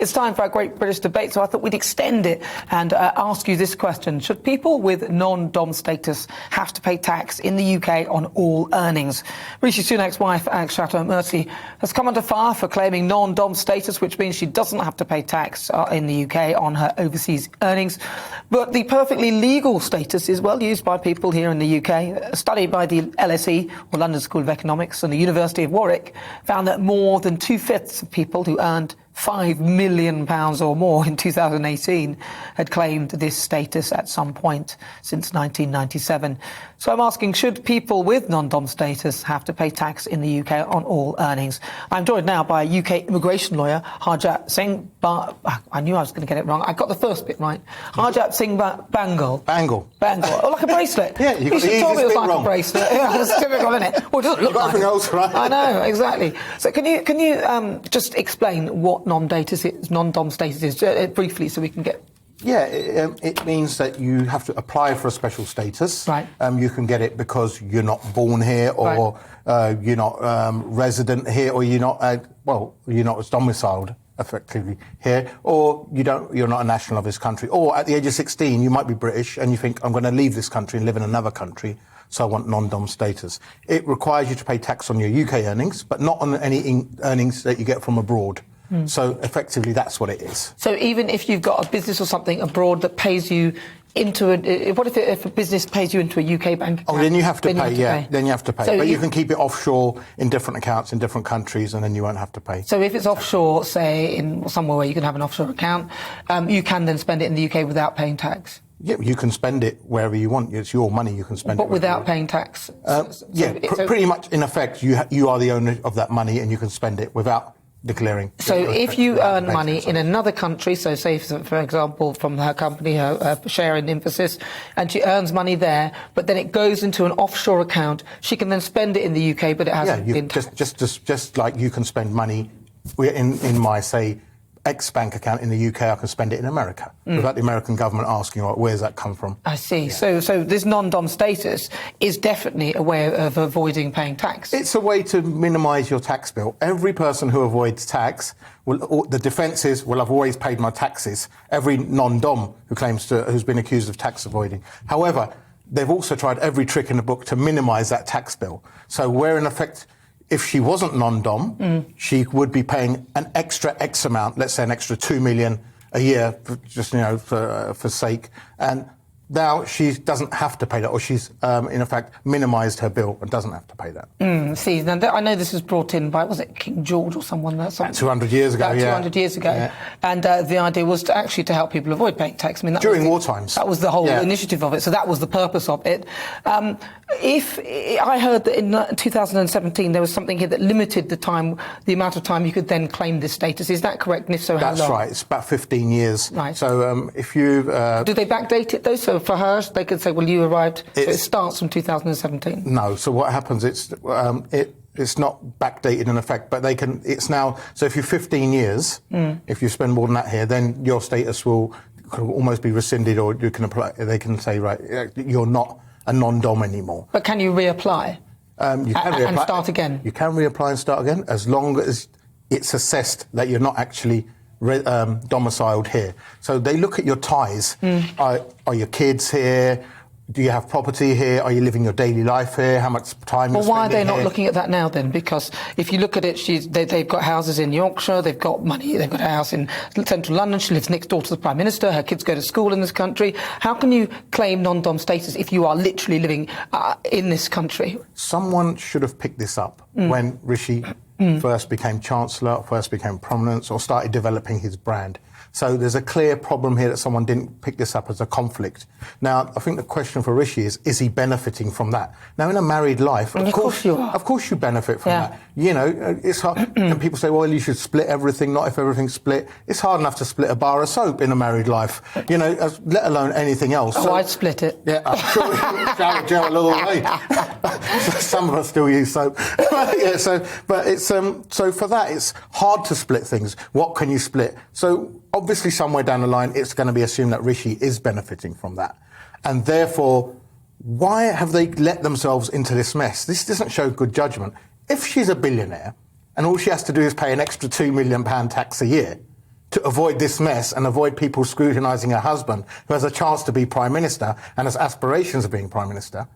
It's time for our Great British Debate, so I thought we'd extend it and ask you this question. Should people with non-dom status have to pay tax in the UK on all earnings? Rishi Sunak's wife, Akshat Mercy, has come under fire for claiming non-dom status, which means she doesn't have to pay tax in the UK on her overseas earnings. But the perfectly legal status is well used by people here in the UK. A study by the LSE, or London School of Economics, and the University of Warwick found that more than 2/5 of people who earned £5 million or more in 2018 had claimed this status at some point since 1997. So I'm asking, should people with non-dom status have to pay tax in the UK on all earnings? I'm joined now by UK immigration lawyer Harjat Singh. I knew I was going to get it wrong. I got the first bit right. Harjat Singh Bangle. Oh, like a bracelet. Yeah, you should told me it was like wrong. A bracelet. Yeah, it's typical, isn't it? Well, it doesn't look like it. Else, right? I know, exactly. So can you just explain what non-dom status is briefly, so we can get. Yeah, it means that you have to apply for a special status. Right. You can get it because you're not born here, or you're not resident here, or you're not you're not domiciled effectively here, or you're not a national of this country, or at the age of 16 you might be British and you think, I'm going to leave this country and live in another country, so I want non-dom status. It requires you to pay tax on your UK earnings, but not on any earnings that you get from abroad. So effectively, that's what it is. So even if you've got a business or something abroad that pays you into what if a business pays you into a UK bank account? Oh, then you have to pay. Then you have to pay. So but you can keep it offshore in different accounts in different countries, and then you won't have to pay. So if it's offshore, say in somewhere where you can have an offshore account, you can then spend it in the UK without paying tax. Yeah, you can spend it wherever you want. It's your money. You can spend it. But without paying tax. Pretty much in effect, you are the owner of that money, and you can spend it without declaring. So if you earn money in another country, so say for example from her company, her share in Infosys, and she earns money there, but then it goes into an offshore account, she can then spend it in the UK, but it hasn't been taxed. Just like you can spend money in my, say, X bank account in the UK, I can spend it in America without the American government asking, where's that come from? I see. Yeah. So this non-dom status is definitely a way of avoiding paying tax. It's a way to minimise your tax bill. Every person who avoids tax, the defence is, well, I've always paid my taxes. Every non-dom who's been accused of tax avoiding. However, they've also tried every trick in the book to minimise that tax bill. So where in effect, if she wasn't non-dom, she would be paying an extra X amount, let's say an extra 2 million a year, for sake. And now she doesn't have to pay that, or she's, in effect, minimised her bill and doesn't have to pay that. See, now I know this was brought in by, was it King George or someone? 200 years ago, yeah. 200 years ago. Yeah. And the idea was to help people avoid paying tax. I mean, during war times. That was the whole initiative of it, so that was the purpose of it. If I heard that in 2017 there was something here that limited the amount of time you could then claim this status. Is that correct? And if so, how long? That's right. It's about 15 years. Right. So if you... Do they backdate it, though? So for her, they could say, well, you arrived... So it starts from 2017? No. So what happens, it's not backdated in effect, but it's now... So if you're 15 years, if you spend more than that here, then your status will almost be rescinded, or you can apply... They can say, right, you're not a non-dom anymore. But can you reapply? You can reapply and start again? You can reapply and start again, as long as it's assessed that you're not actually domiciled here. So they look at your ties. Are your kids here? Do you have property here? Are you living your daily life here? How much time you're spending here? Well, why are they not looking at that now then? Because if you look at it, they've got houses in Yorkshire, they've got money, they've got a house in central London, she lives next door to the Prime Minister, her kids go to school in this country. How can you claim non-dom status if you are literally living in this country? Someone should have picked this up when Rishi first became Chancellor, first became prominent, or started developing his brand. So there's a clear problem here that someone didn't pick this up as a conflict. Now, I think the question for Rishi is he benefiting from that? Now, in a married life, of course you are. Of course you benefit from that. You know, it's hard. And people say, well, you should split everything, not if everything's split. It's hard enough to split a bar of soap in a married life, you know, let alone anything else. Oh, so, I'd split it. Yeah, I'm sure shower gel all the way. Some of us still use soap. So for that, it's hard to split things. What can you split? So obviously, somewhere down the line, it's going to be assumed that Rishi is benefiting from that. And therefore, why have they let themselves into this mess? This doesn't show good judgment. If she's a billionaire and all she has to do is pay an extra £2 million tax a year, to avoid this mess and avoid people scrutinising her husband, who has a chance to be Prime Minister and has aspirations of being Prime Minister,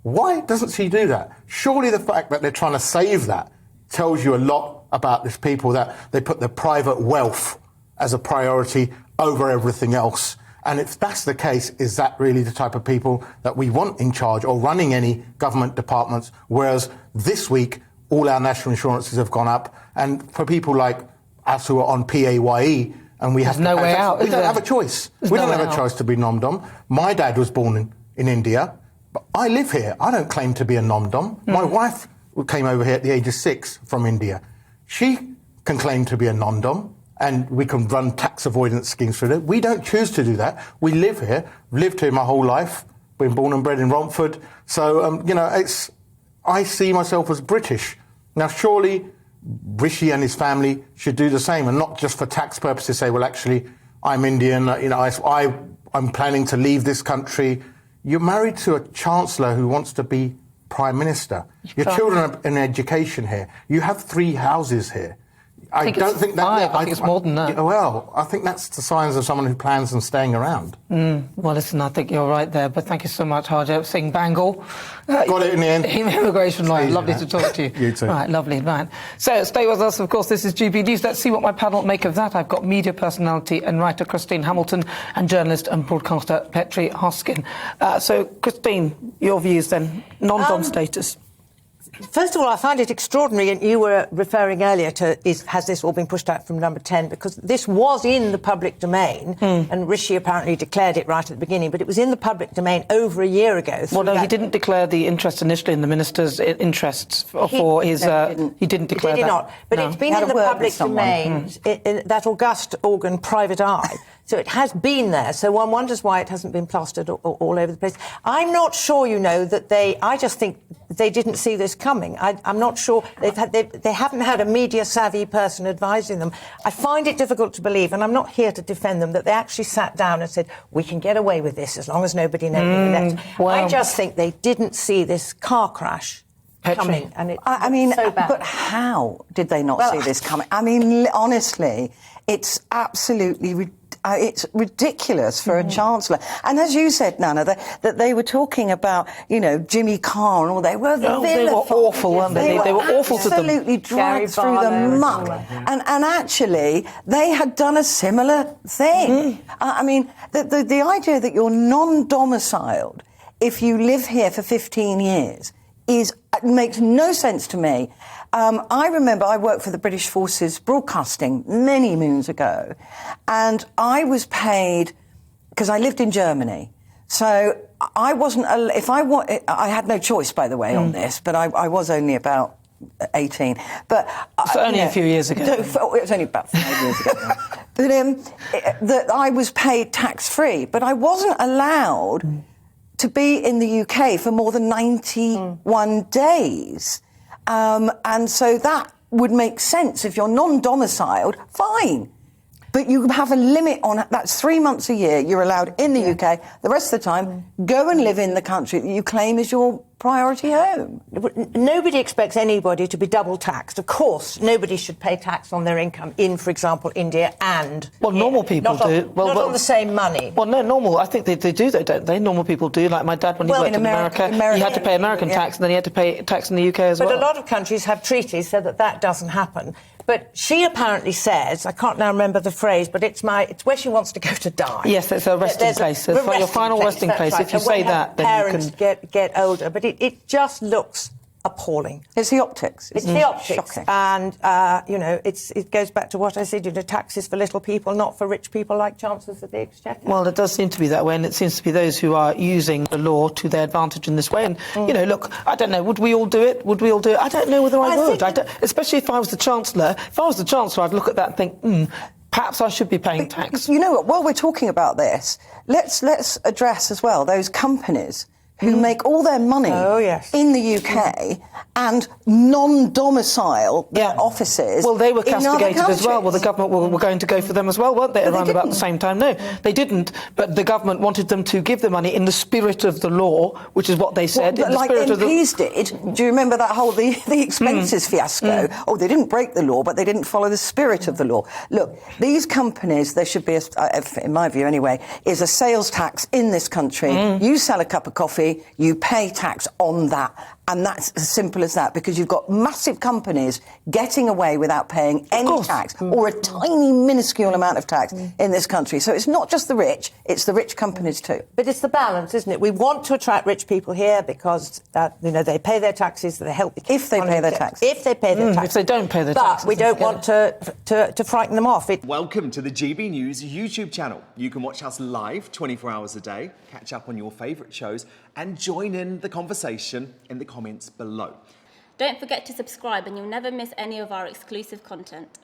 why doesn't she do that? Surely the fact that they're trying to save that tells you a lot about these people, that they put their private wealth as a priority over everything else. And if that's the case, is that really the type of people that we want in charge or running any government departments? Whereas this week, all our national insurances have gone up. And for people like us who are on PAYE, and we have no way out. We don't have a choice. We don't have a choice to be nom-dom. My dad was born in India, but I live here. I don't claim to be a nom-dom. My wife came over here at the age of 6 from India. She can claim to be a nom-dom, and we can run tax avoidance schemes through it. We don't choose to do that. We live here, lived here my whole life, been born and bred in Romford. So, I see myself as British. Now, surely Rishi and his family should do the same, and not just for tax purposes say, well, actually, I'm Indian, I'm planning to leave this country. You're married to a chancellor who wants to be Prime Minister. Your children are in education here. You have 3 houses here. I don't think that. I think it's more than that. Well, I think that's the signs of someone who plans on staying around. Well, listen, I think you're right there. But thank you so much, Harjit Singh Bangle. Got it in the end. Immigration lawyer. Lovely to talk to you. You too. Right, lovely. Right. So stay with us. Of course, this is GB News. Let's see what my panel make of that. I've got media personality and writer Christine Hamilton and journalist and broadcaster Petri Hoskin. So, Christine, your views then. Non-dom status. First of all, I find it extraordinary, and you were referring earlier to, has this all been pushed out from number 10? Because this was in the public domain, and Rishi apparently declared it right at the beginning, but it was in the public domain over a year ago. Well, no, he didn't declare the interest initially in the minister's interests for his... he didn't declare that. He did not. But it's been in the public domain, in that august organ, Private Eye. So it has been there. So one wonders why it hasn't been plastered all over the place. I'm not sure, that I just think they didn't see this coming. I'm not sure they haven't had a media-savvy person advising them. I find it difficult to believe, and I'm not here to defend them, that they actually sat down and said, we can get away with this as long as nobody knows next. Well, I just think they didn't see this car crash coming. And so bad. But how did they not see this coming? I mean, honestly, it's absolutely it's ridiculous for a chancellor. And as you said, Nana, that they were talking about, Jimmy Carr and all. They were they were awful, weren't they? They were awful to them. Absolutely dragged through the muck. And actually, they had done a similar thing. I mean, the idea that you're non-domiciled if you live here for 15 years makes no sense to me. I remember I worked for the British Forces Broadcasting many moons ago, and I was paid because I lived in Germany. So I wasn't. I had no choice, by the way, on this, but I was only about 18. But it's only a few years ago. It was only about 5 years ago. But that I was paid tax-free, but I wasn't allowed to be in the UK for more than 91 days. And so that would make sense. If you're non-domiciled, fine. But you have a limit on that's 3 months a year you're allowed in the UK. The rest of the time, go and live in the country that you claim is your priority home. Nobody expects anybody to be double taxed. Of course, nobody should pay tax on their income in, for example, India and... Well, normal people do. Not on the same money. Well, no, normal. I think they do, though, don't they? Normal people do. Like my dad, when he worked in America, he had to pay American tax, and then he had to pay tax in the UK as well. But a lot of countries have treaties so that doesn't happen. But she apparently says, I can't now remember the phrase, but it's where she wants to go to die. Yes, it's a resting place. It's your final resting place. Right. If you say that, then parents you can... get older. But it just looks appalling. It's the optics. It's the optics. Shocking. And, it goes back to what I said, taxes for little people, not for rich people like Chancellors of the Exchequer. Well, it does seem to be that way, and it seems to be those who are using the law to their advantage in this way. And, look, I don't know, would we all do it? I don't know whether I would. Especially if I was the Chancellor. If I was the Chancellor, I'd look at that and think, perhaps I should be paying tax. You know what? While we're talking about this, let's address as well those companies who make all their money in the UK and non-domicile their offices. Well, they were in other castigated as well. countries. Well, the government were going to go for them as well, weren't they, around about the same time? No, they didn't. But the government wanted them to give the money in the spirit of the law, which is what they said. Well, like MPs did. Do you remember that whole the expenses fiasco? Oh, they didn't break the law, but they didn't follow the spirit of the law. Look, these companies, there should be, in my view anyway, is a sales tax in this country. You sell a cup of coffee, you pay tax on that. And that's as simple as that, because you've got massive companies getting away without paying any tax or a tiny, minuscule amount of tax in this country. So it's not just the rich, it's the rich companies too. But it's the balance, isn't it? We want to attract rich people here because, they pay their taxes, they help the If they pay their tax. If they pay their tax. If they don't pay their taxes. But we don't want to frighten them off. Welcome to the GB News YouTube channel. You can watch us live 24 hours a day, catch up on your favourite shows and join in the conversation in the comments below. Don't forget to subscribe and you'll never miss any of our exclusive content.